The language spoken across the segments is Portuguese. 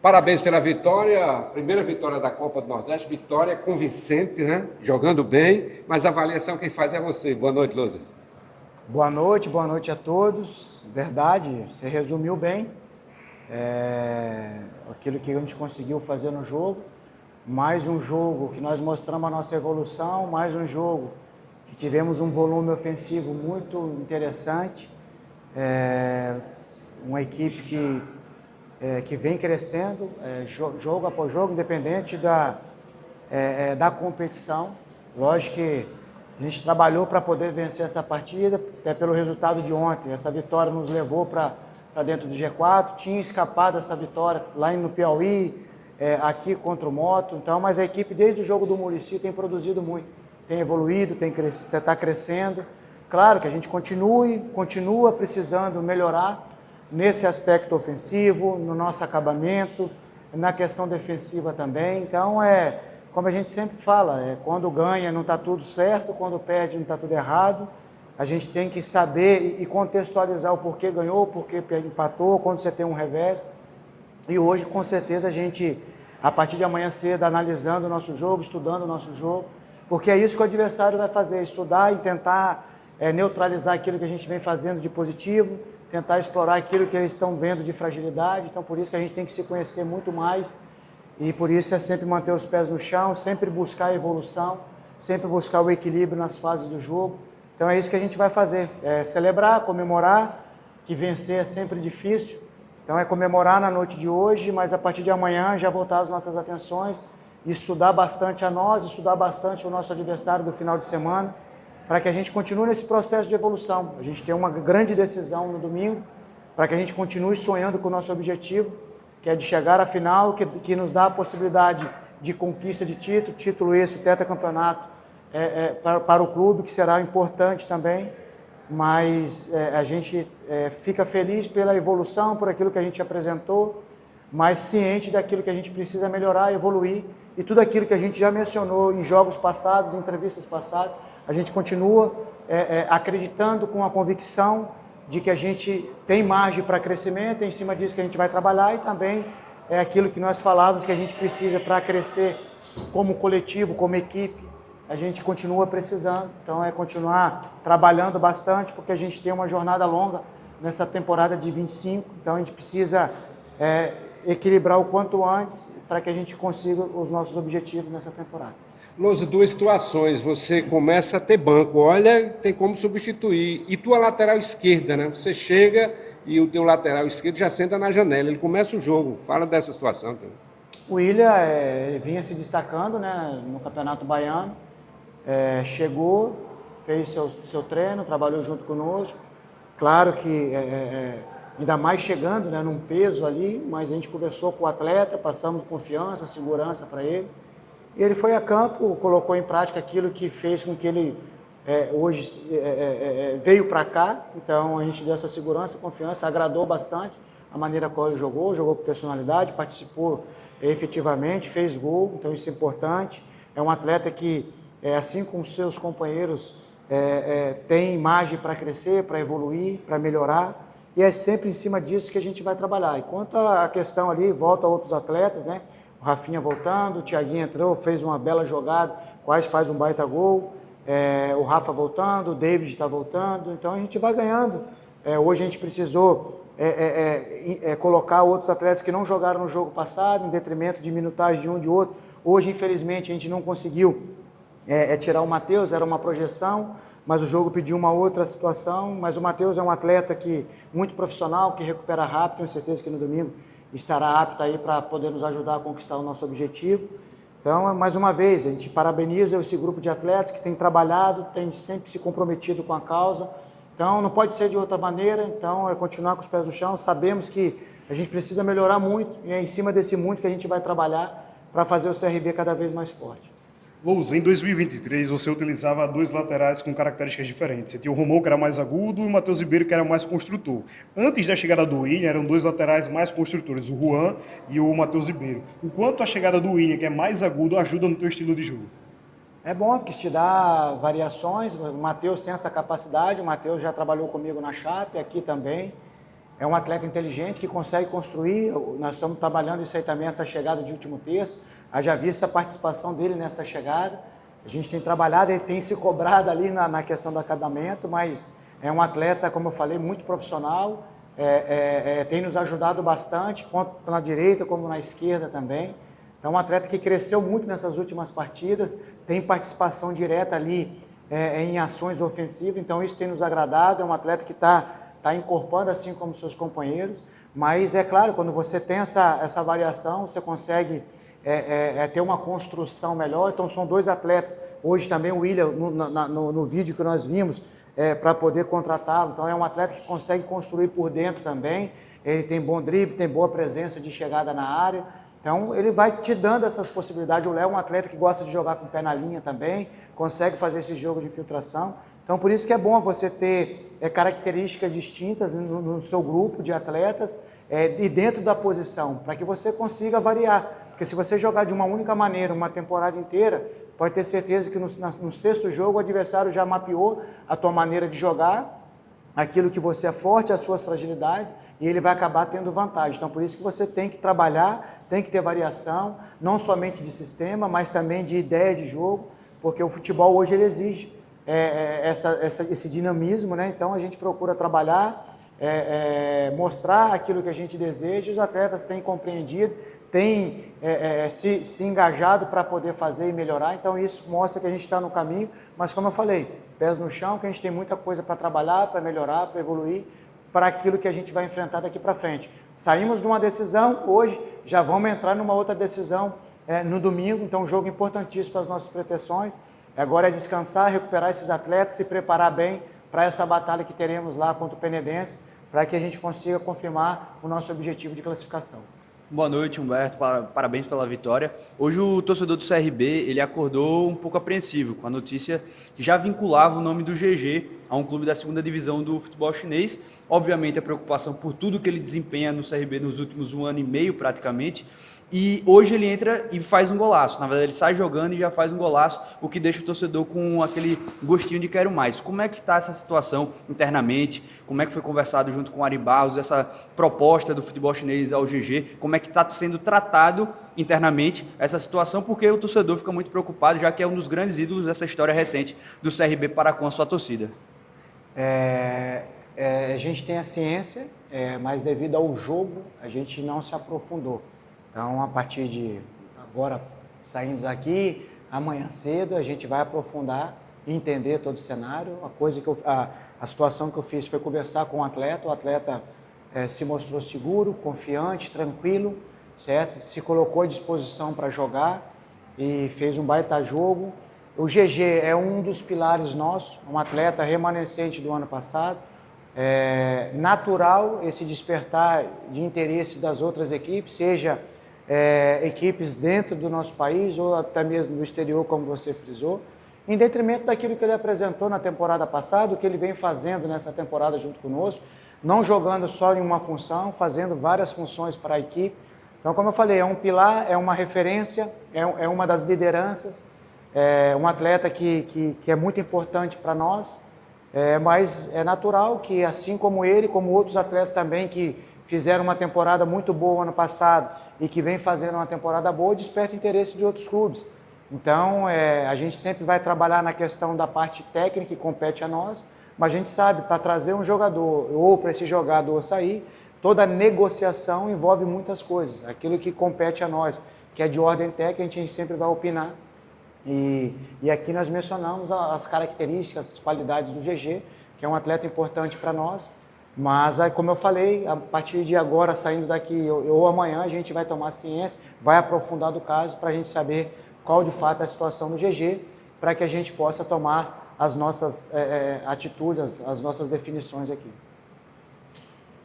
Parabéns pela vitória, primeira vitória da Copa do Nordeste, vitória convincente, né? Jogando bem, mas a avaliação quem faz é você. Boa noite, Lousa. Boa noite a todos. Verdade, você resumiu bem aquilo que a gente conseguiu fazer no jogo. Mais um jogo que nós mostramos a nossa evolução, mais um jogo que tivemos um volume ofensivo muito interessante. Uma equipe que vem crescendo, jogo após jogo, independente da competição. Lógico que a gente trabalhou para poder vencer essa partida, até pelo resultado de ontem. Essa vitória nos levou para dentro do G4, tinha escapado essa vitória lá no Piauí, aqui contra o Moto. Então, mas a equipe, desde o jogo do Muricy, tem produzido muito, tem evoluído, está crescendo. Claro que a gente continua precisando melhorar nesse aspecto ofensivo, no nosso acabamento, na questão defensiva também. Então, como a gente sempre fala, quando ganha não está tudo certo, quando perde não está tudo errado. A gente tem que saber e contextualizar o porquê ganhou, o porquê empatou, quando você tem um revés. E hoje, com certeza, a gente, a partir de amanhã cedo, analisando o nosso jogo, estudando o nosso jogo, porque é isso que o adversário vai fazer, estudar e tentar neutralizar aquilo que a gente vem fazendo de positivo, tentar explorar aquilo que eles estão vendo de fragilidade. Então, por isso que a gente tem que se conhecer muito mais e por isso é sempre manter os pés no chão, sempre buscar a evolução, sempre buscar o equilíbrio nas fases do jogo. Então, é isso que a gente vai fazer, celebrar, comemorar, que vencer é sempre difícil. Então, é comemorar na noite de hoje, mas a partir de amanhã já voltar as nossas atenções, estudar bastante a nós, estudar bastante o nosso adversário do final de semana, para que a gente continue nesse processo de evolução. A gente tem uma grande decisão no domingo, para que a gente continue sonhando com o nosso objetivo, que é de chegar à final, que nos dá a possibilidade de conquista de título esse, o tetracampeonato, para o clube, que será importante também, mas a gente fica feliz pela evolução, por aquilo que a gente apresentou, mas ciente daquilo que a gente precisa melhorar, evoluir, e tudo aquilo que a gente já mencionou em jogos passados, em entrevistas passadas, a gente continua acreditando com a convicção de que a gente tem margem para crescimento, é em cima disso que a gente vai trabalhar, e também é aquilo que nós falávamos que a gente precisa para crescer como coletivo, como equipe, a gente continua precisando. Então, é continuar trabalhando bastante, porque a gente tem uma jornada longa nessa temporada de 25, então a gente precisa equilibrar o quanto antes para que a gente consiga os nossos objetivos nessa temporada. Lousa, duas situações. Você começa a ter banco, olha, tem como substituir. E tua lateral esquerda, né? Você chega e o teu lateral esquerdo já senta na janela, ele começa o jogo. Fala dessa situação também. O William ele vinha se destacando, né, no Campeonato Baiano, chegou, fez seu treino, trabalhou junto conosco. Claro que ainda mais chegando, né, num peso ali, mas a gente conversou com o atleta, passamos confiança, segurança para ele. E ele foi a campo, colocou em prática aquilo que fez com que ele hoje veio para cá. Então a gente deu essa segurança, confiança, agradou bastante a maneira como ele jogou com personalidade, participou efetivamente, fez gol, então isso é importante. É um atleta que, assim como seus companheiros, tem margem para crescer, para evoluir, para melhorar. E é sempre em cima disso que a gente vai trabalhar. E quanto à questão ali, volta a outros atletas, né? O Rafinha voltando, o Thiaguinho entrou, fez uma bela jogada, quase faz um baita gol. O Rafa voltando, o David está voltando, então a gente vai ganhando. Hoje a gente precisou colocar outros atletas que não jogaram no jogo passado, em detrimento de minutagem de um de outro. Hoje, infelizmente, a gente não conseguiu tirar o Matheus, era uma projeção, mas o jogo pediu uma outra situação. Mas o Matheus é um atleta muito profissional, que recupera rápido, tenho certeza que no domingo estará apto aí para poder nos ajudar a conquistar o nosso objetivo. Então, mais uma vez, a gente parabeniza esse grupo de atletas que tem trabalhado, tem sempre se comprometido com a causa. Então, não pode ser de outra maneira. Então, é continuar com os pés no chão. Sabemos que a gente precisa melhorar muito, e é em cima desse muito que a gente vai trabalhar para fazer o CRB cada vez mais forte. Lousa, em 2023 você utilizava dois laterais com características diferentes. Você tinha o Romão, que era mais agudo, e o Matheus Ribeiro, que era mais construtor. Antes da chegada do William, eram dois laterais mais construtores, o Juan e o Matheus Ribeiro. O quanto a chegada do William, que é mais agudo, ajuda no teu estilo de jogo? É bom, porque te dá variações. O Matheus tem essa capacidade, o Matheus já trabalhou comigo na Chape, aqui também. é um atleta inteligente que consegue construir. Nós estamos trabalhando isso aí também, essa chegada de último terço. Haja vista a participação dele nessa chegada. A gente tem trabalhado, ele tem se cobrado ali na questão do acabamento, mas é um atleta, como eu falei, muito profissional, tem nos ajudado bastante, tanto na direita como na esquerda também. Então, é um atleta que cresceu muito nessas últimas partidas, tem participação direta ali em ações ofensivas, então isso tem nos agradado. É um atleta que está incorporando assim como seus companheiros, mas é claro, quando você tem essa variação, você consegue ter uma construção melhor. Então são dois atletas, hoje também o William, no vídeo que nós vimos, para poder contratá-lo, então é um atleta que consegue construir por dentro também, ele tem bom drible, tem boa presença de chegada na área, então ele vai te dando essas possibilidades. O Léo é um atleta que gosta de jogar com o pé na linha também, consegue fazer esse jogo de infiltração, então por isso que é bom você ter características distintas no seu grupo de atletas e dentro da posição, para que você consiga variar, porque se você jogar de uma única maneira uma temporada inteira, pode ter certeza que no sexto jogo o adversário já mapeou a tua maneira de jogar, aquilo que você é forte, as suas fragilidades, e ele vai acabar tendo vantagem. Então, por isso que você tem que trabalhar, tem que ter variação, não somente de sistema, mas também de ideia de jogo, porque o futebol hoje ele exige esse dinamismo, né? Então, a gente procura trabalhar, mostrar aquilo que a gente deseja, e os atletas têm compreendido, têm se engajado para poder fazer e melhorar. Então isso mostra que a gente está no caminho, mas como eu falei, pés no chão, que a gente tem muita coisa para trabalhar, para melhorar, para evoluir, para aquilo que a gente vai enfrentar daqui para frente. Saímos de uma decisão, hoje já vamos entrar numa outra decisão no domingo, então um jogo importantíssimo para as nossas pretensões. Agora é descansar, recuperar esses atletas, se preparar bem para essa batalha que teremos lá contra o Penedense, para que a gente consiga confirmar o nosso objetivo de classificação. Boa noite, Humberto. Parabéns pela vitória. Hoje o torcedor do CRB ele acordou um pouco apreensivo com a notícia que já vinculava o nome do GG a um clube da segunda divisão do futebol chinês. Obviamente a preocupação por tudo que ele desempenha no CRB nos últimos 1 ano e meio praticamente. E hoje ele entra e faz um golaço. Na verdade, ele sai jogando e já faz um golaço, o que deixa o torcedor com aquele gostinho de quero mais. Como é que está essa situação internamente? Como é que foi conversado junto com o Ari Barros, essa proposta do futebol chinês ao GG? Como é que está sendo tratado internamente essa situação? Porque o torcedor fica muito preocupado, já que é um dos grandes ídolos dessa história recente do CRB para com a sua torcida. A gente tem a ciência, mas devido ao jogo, a gente não se aprofundou. Então, a partir de agora, saindo daqui, amanhã cedo, a gente vai aprofundar e entender todo o cenário. A situação que eu fiz foi conversar com o atleta se mostrou seguro, confiante, tranquilo, certo? Se colocou à disposição para jogar e fez um baita jogo. O GG é um dos pilares nossos, um atleta remanescente do ano passado. É natural esse despertar de interesse das outras equipes, seja equipes dentro do nosso país ou até mesmo do exterior, como você frisou, em detrimento daquilo que ele apresentou na temporada passada, o que ele vem fazendo nessa temporada junto conosco, não jogando só em uma função, fazendo várias funções para a equipe. Então, como eu falei, é um pilar, é uma referência, é uma das lideranças, é um atleta que é muito importante para nós, mas é natural que, assim como ele, como outros atletas também que fizeram uma temporada muito boa ano passado e que vem fazendo uma temporada boa, desperta interesse de outros clubes. Então, a gente sempre vai trabalhar na questão da parte técnica que compete a nós, mas a gente sabe, para trazer um jogador ou para esse jogador sair, toda negociação envolve muitas coisas. Aquilo que compete a nós, que é de ordem técnica, a gente sempre vai opinar. E aqui nós mencionamos as características, as qualidades do GG, que é um atleta importante para nós. Mas, como eu falei, a partir de agora, saindo daqui ou amanhã, a gente vai tomar ciência, vai aprofundar do caso para a gente saber qual de fato é a situação do GG, para que a gente possa tomar as nossas atitudes, as nossas definições aqui.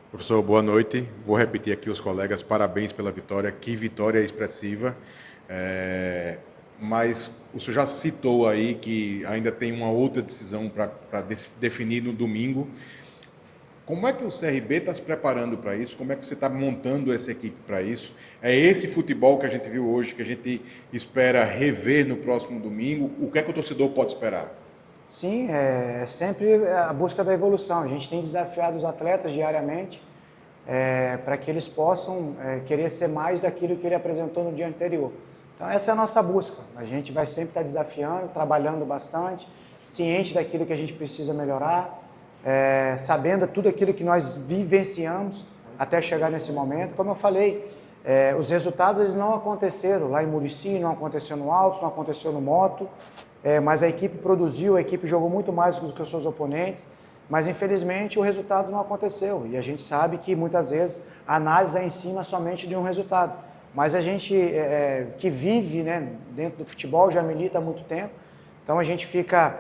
Professor, boa noite. Vou repetir aqui os colegas, parabéns pela vitória, que vitória expressiva. Mas o senhor já citou aí que ainda tem uma outra decisão para definir no domingo. Como é que o CRB está se preparando para isso? Como é que você está montando essa equipe para isso? É esse futebol que a gente viu hoje, que a gente espera rever no próximo domingo? O que é que o torcedor pode esperar? Sim, é sempre a busca da evolução. A gente tem desafiado os atletas diariamente para que eles possam querer ser mais daquilo que ele apresentou no dia anterior. Então essa é a nossa busca. A gente vai sempre estar desafiando, trabalhando bastante, ciente daquilo que a gente precisa melhorar, sabendo tudo aquilo que nós vivenciamos até chegar nesse momento. Como eu falei, os resultados eles não aconteceram lá em Murici, não aconteceu no Altos, não aconteceu no Moto, mas a equipe produziu, a equipe jogou muito mais do que os seus oponentes, mas infelizmente o resultado não aconteceu. E a gente sabe que muitas vezes a análise é em cima somente de um resultado. Mas a gente que vive, né, dentro do futebol, já milita há muito tempo, então a gente fica,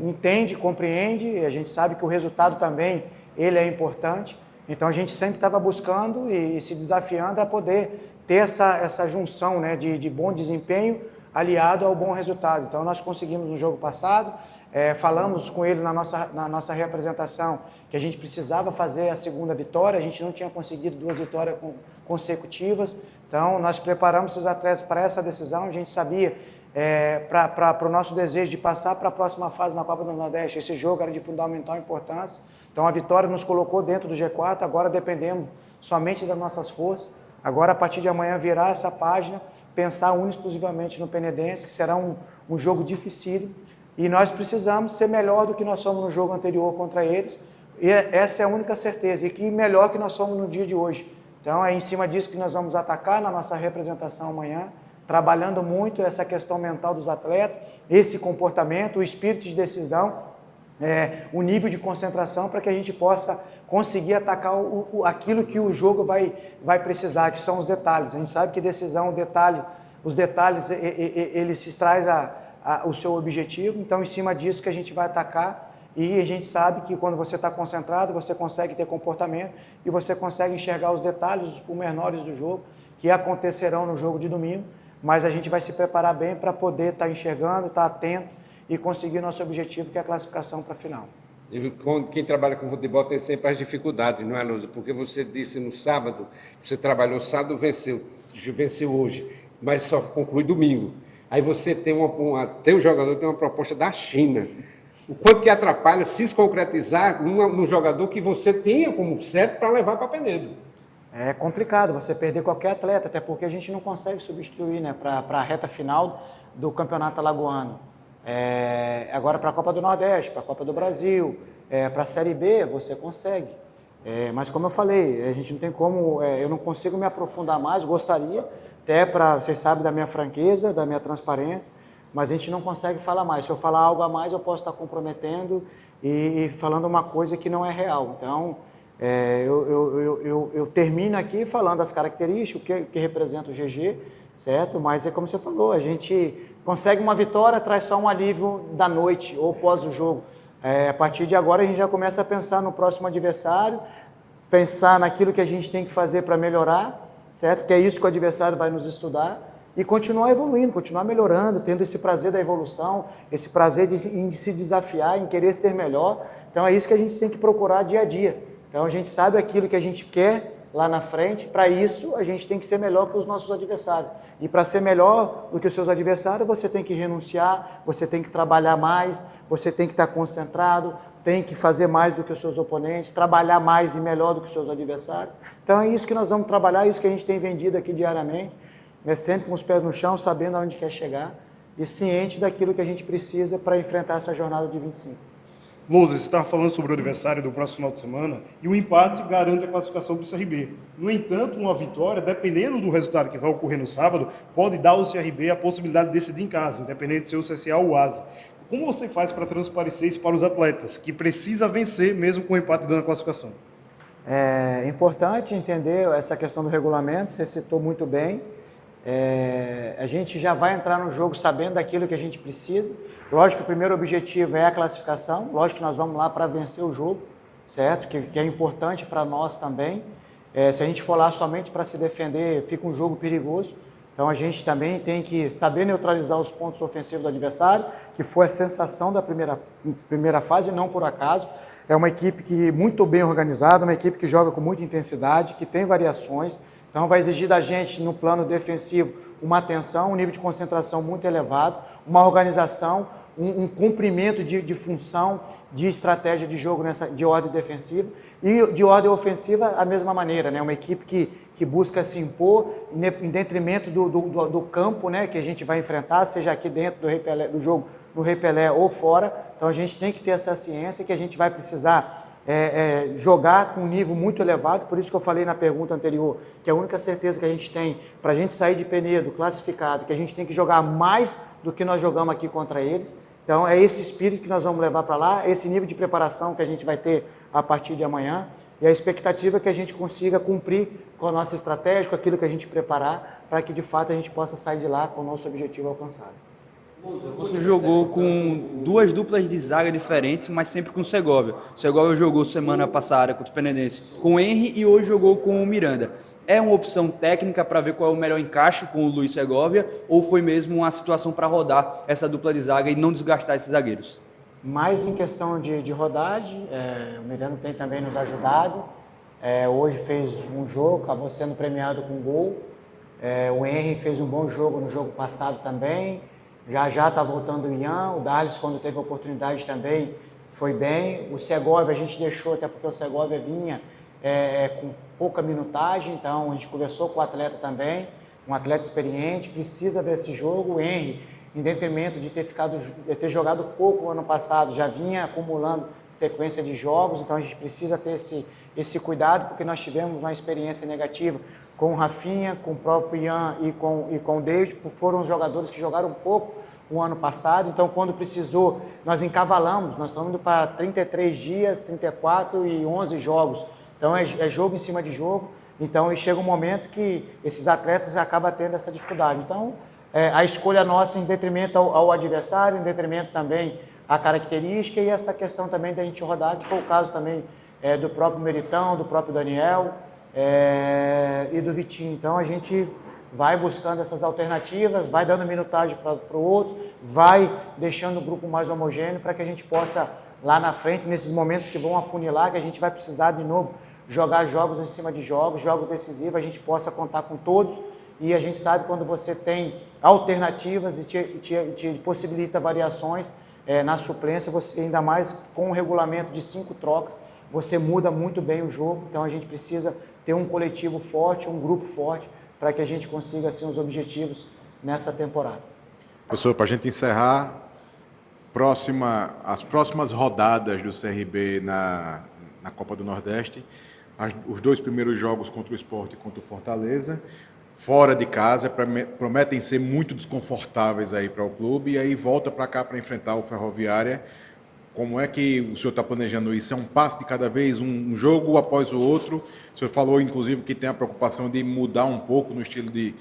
entende, compreende, e a gente sabe que o resultado também ele é importante. Então a gente sempre estava buscando e se desafiando a poder ter essa junção, né, de bom desempenho aliado ao bom resultado. Então nós conseguimos no jogo passado, falamos com ele na nossa reapresentação que a gente precisava fazer a segunda vitória, a gente não tinha conseguido 2 vitórias consecutivas, então nós preparamos esses atletas para essa decisão, a gente sabia para o nosso desejo de passar para a próxima fase na Copa do Nordeste, esse jogo era de fundamental importância, então a vitória nos colocou dentro do G4, agora dependemos somente das nossas forças, agora a partir de amanhã virar essa página, pensar exclusivamente no Penedense, que será um jogo dificílimo, e nós precisamos ser melhor do que nós somos no jogo anterior contra eles, e essa é a única certeza, e que melhor que nós somos no dia de hoje. Então é em cima disso que nós vamos atacar na nossa representação amanhã, trabalhando muito essa questão mental dos atletas, esse comportamento, o espírito de decisão, o nível de concentração para que a gente possa conseguir atacar aquilo que o jogo vai precisar, que são os detalhes. A gente sabe que decisão, os detalhes, eles se traz o seu objetivo, então em cima disso que a gente vai atacar. E a gente sabe que quando você está concentrado, você consegue ter comportamento e você consegue enxergar os detalhes, os pormenores do jogo, que acontecerão no jogo de domingo, mas a gente vai se preparar bem para poder estar enxergando, estar atento e conseguir nosso objetivo, que é a classificação para a final. Quem trabalha com futebol tem sempre as dificuldades, não é, Lúcio? Porque você disse no sábado, você trabalhou sábado, venceu hoje, mas só conclui domingo. Aí você tem o jogador tem uma proposta da China. O quanto que atrapalha se concretizar num jogador que você tenha como certo para levar para Penedo. É complicado você perder qualquer atleta, até porque a gente não consegue substituir, né, para a reta final do Campeonato Alagoano. Agora para a Copa do Nordeste, para a Copa do Brasil, para a Série B, você consegue. Mas como eu falei, a gente não tem como, eu não consigo me aprofundar mais, gostaria, até vocês sabem da minha franqueza, da minha transparência, mas a gente não consegue falar mais. Se eu falar algo a mais, eu posso estar comprometendo e falando uma coisa que não é real. Então, eu termino aqui falando as características, o que representa o GG, certo? Mas é como você falou, a gente consegue uma vitória, traz só um alívio da noite ou pós o jogo. A partir de agora, a gente já começa a pensar no próximo adversário, pensar naquilo que a gente tem que fazer para melhorar, certo? Que é isso que o adversário vai nos estudar. E continuar evoluindo, continuar melhorando, tendo esse prazer da evolução, esse prazer em se desafiar, em querer ser melhor. Então é isso que a gente tem que procurar dia a dia. Então a gente sabe aquilo que a gente quer lá na frente, para isso a gente tem que ser melhor que os nossos adversários. E para ser melhor do que os seus adversários, você tem que renunciar, você tem que trabalhar mais, você tem que estar concentrado, tem que fazer mais do que os seus oponentes, trabalhar mais e melhor do que os seus adversários. Então é isso que nós vamos trabalhar, é isso que a gente tem vendido aqui diariamente. Sempre com os pés no chão, sabendo aonde quer chegar e ciente daquilo que a gente precisa para enfrentar essa jornada de 25. Lousa, você estava falando sobre o adversário do próximo final de semana e o empate garante a classificação para o CRB. No entanto, uma vitória, dependendo do resultado que vai ocorrer no sábado, pode dar ao CRB a possibilidade de decidir em casa, independente de ser o CSA ou o ASA. Como você faz para transparecer isso para os atletas, que precisa vencer mesmo com o empate dando a classificação? É importante entender essa questão do regulamento, você citou muito bem. A gente já vai entrar no jogo sabendo daquilo que a gente precisa. Lógico que o primeiro objetivo é a classificação, lógico que nós vamos lá para vencer o jogo, certo? Que é importante para nós também. Se a gente for lá somente para se defender, fica um jogo perigoso. Então a gente também tem que saber neutralizar os pontos ofensivos do adversário, que foi a sensação da primeira fase, não por acaso. É uma equipe que muito bem organizada, uma equipe que joga com muita intensidade, que tem variações. Então vai exigir da gente, no plano defensivo, uma atenção, um nível de concentração muito elevado, uma organização, um cumprimento de função, de estratégia de jogo de ordem defensiva, e de ordem ofensiva a mesma maneira, né? Uma equipe que busca se impor em detrimento do campo, né? Que a gente vai enfrentar, seja aqui dentro do jogo, no Rei Pelé ou fora. Então a gente tem que ter essa ciência que a gente vai precisar jogar com um nível muito elevado. Por isso que eu falei na pergunta anterior que a única certeza que a gente tem para a gente sair de Penedo classificado, que a gente tem que jogar mais do que nós jogamos aqui contra eles. Então é esse espírito que nós vamos levar para lá, esse nível de preparação que a gente vai ter a partir de amanhã, e a expectativa é que a gente consiga cumprir com a nossa estratégia, com aquilo que a gente preparar, para que de fato a gente possa sair de lá com o nosso objetivo alcançado. Você jogou com duas duplas de zaga diferentes, mas sempre com o Segovia. O Segovia jogou semana passada contra o Penedense com o Henry e hoje jogou com o Miranda. É uma opção técnica para ver qual é o melhor encaixe com o Luiz Segovia, ou foi mesmo uma situação para rodar essa dupla de zaga e não desgastar esses zagueiros? Mais em questão de rodagem, o Miranda tem também nos ajudado. Hoje fez um jogo, acabou sendo premiado com gol. O Henry fez um bom jogo no jogo passado também. Já está voltando o Ian, o Darlis, quando teve a oportunidade também, foi bem. O Segovia a gente deixou, até porque o Segovia vinha com pouca minutagem, então a gente conversou com o atleta também, um atleta experiente, precisa desse jogo. O Henry, em detrimento de ter jogado pouco ano passado, já vinha acumulando sequência de jogos, então a gente precisa ter esse cuidado, porque nós tivemos uma experiência negativa com o Rafinha, com o próprio Ian e com o David, foram os jogadores que jogaram pouco o ano passado, então quando precisou, nós encavalamos, nós estamos indo para 33 dias, 34 e 11 jogos, então é jogo em cima de jogo, então chega um momento que esses atletas acabam tendo essa dificuldade, então a escolha nossa em detrimento ao adversário, em detrimento também à característica e essa questão também da gente rodar, que foi o caso também do próprio Meritão, do próprio Daniel, e do Vitinho. Então a gente vai buscando essas alternativas, vai dando minutagem para o outro, vai deixando o grupo mais homogêneo para que a gente possa lá na frente, nesses momentos que vão afunilar, que a gente vai precisar de novo jogar jogos em cima de jogos decisivos, a gente possa contar com todos, e a gente sabe quando você tem alternativas e te possibilita variações na suplência, você ainda mais com um regulamento de 5 trocas, você muda muito bem o jogo, então a gente precisa ter um coletivo forte, um grupo forte, para que a gente consiga assim, os objetivos nessa temporada. Professor, para a gente encerrar, as próximas rodadas do CRB na Copa do Nordeste, os 2 primeiros jogos contra o Sport e contra o Fortaleza, fora de casa, prometem ser muito desconfortáveis aí para o clube, e aí volta para cá para enfrentar o Ferroviária. Como é que o senhor está planejando isso? É um passo de cada vez, um jogo após o outro? O senhor falou, inclusive, que tem a preocupação de mudar um pouco no estilo de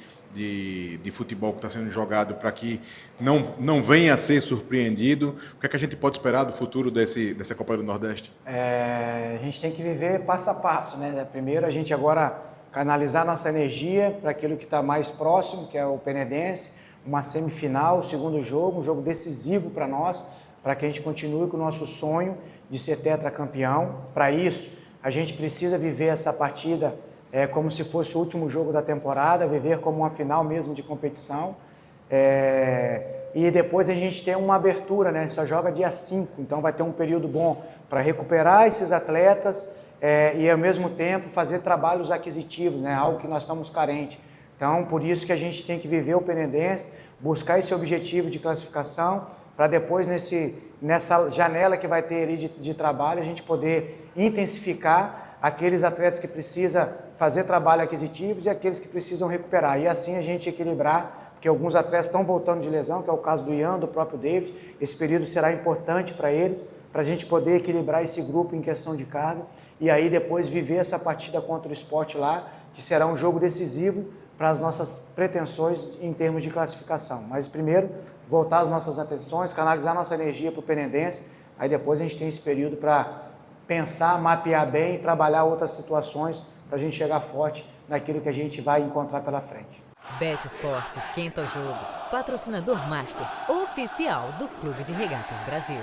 futebol que está sendo jogado para que não venha a ser surpreendido. O que é que a gente pode esperar do futuro dessa Copa do Nordeste? A gente tem que viver passo a passo, né? Primeiro, a gente agora canalizar nossa energia para aquilo que está mais próximo, que é o Penedense, uma semifinal, o segundo jogo, um jogo decisivo para nós, para que a gente continue com o nosso sonho de ser tetracampeão. Para isso, a gente precisa viver essa partida como se fosse o último jogo da temporada, viver como uma final mesmo de competição. E depois a gente tem uma abertura, né? Só joga dia 5, então vai ter um período bom para recuperar esses atletas e, ao mesmo tempo, fazer trabalhos aquisitivos, né? Algo que nós estamos carentes. Então, por isso que a gente tem que viver o Penedense, buscar esse objetivo de classificação, para depois, nessa janela que vai ter ali de trabalho, a gente poder intensificar aqueles atletas que precisam fazer trabalho aquisitivos e aqueles que precisam recuperar. E assim a gente equilibrar, porque alguns atletas estão voltando de lesão, que é o caso do Ian, do próprio David. Esse período será importante para eles, para a gente poder equilibrar esse grupo em questão de carga e aí depois viver essa partida contra o Sport lá, que será um jogo decisivo para as nossas pretensões em termos de classificação. Mas primeiro, voltar as nossas atenções, canalizar nossa energia para o Penedense, aí depois a gente tem esse período para pensar, mapear bem e trabalhar outras situações para a gente chegar forte naquilo que a gente vai encontrar pela frente. Bet Esportes esquenta o jogo, patrocinador master oficial do Clube de Regatas Brasil.